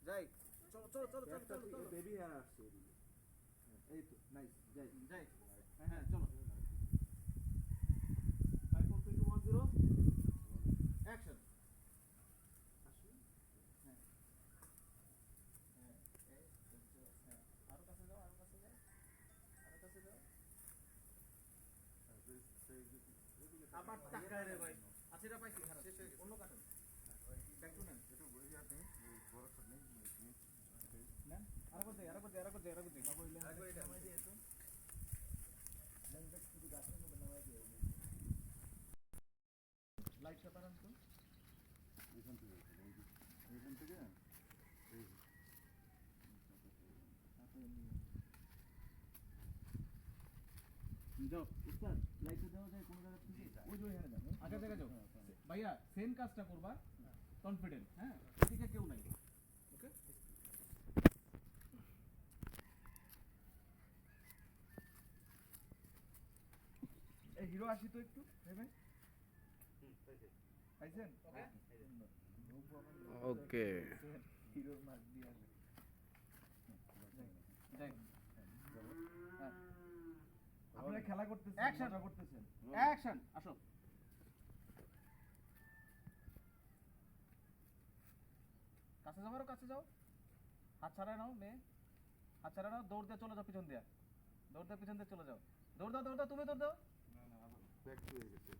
যাই চলো চলো চলো চলো চলো চলো বেবি হেয়ার আসছে এদিকে। এই তো নাইস, যাই যাই হ্যাঁ হ্যাঁ চলো 5 4 3 2 1 0 অ্যাকশন হ্যাঁ হ্যাঁ এই হ্যাঁ আরো কাছে যাও আরো কাছে যাও আরো কাছে যাও আবার টাকা রে ভাই আচ্ছা এটা পাইছি শেষ হয়ে গেছে অন্য কাটুন ব্যাক টু নেন নেন আরেকবার দে আরেকবার দে আরেকবার দে আরেকবার দে আরেকবার এটা নামাই দিয়ে তো লেন্সটা শুধু গাছের মধ্যে নামাই দিয়ে লাইটটা পারান তো এখান থেকে এখান থেকে এই যাও উস্তাদ লাইটটা দেওয়া যায় কোন জায়গা থেকে ওই যে ওইখানে যাও আগের জায়গায় যাও ভাইয়া সেম কাজটা করবা কনফিডেন্ট হ্যাঁ এদিকে কেউ নাই ওকে এই হিরো আসি তো একটু ভেবে পাইছেন ওকে হিরোর মার্ক দিয়ে আসে যাই আপনারা খেলা করতেছেন Action! মজা করতেছেন অ্যাকশন আসো কাছে যাও আরো কাছে যাও হাত ছাড়ায় নাও মেয়ে হাত ছাড়ায় নাও দৌড় দিয়ে চলে যাও পিছন দিয়ে দৌড় দিয়ে পিছন দিয়ে চলে যাও দৌড় দাও তুমি দৌড় দাও ব্যাক হয়ে গেছে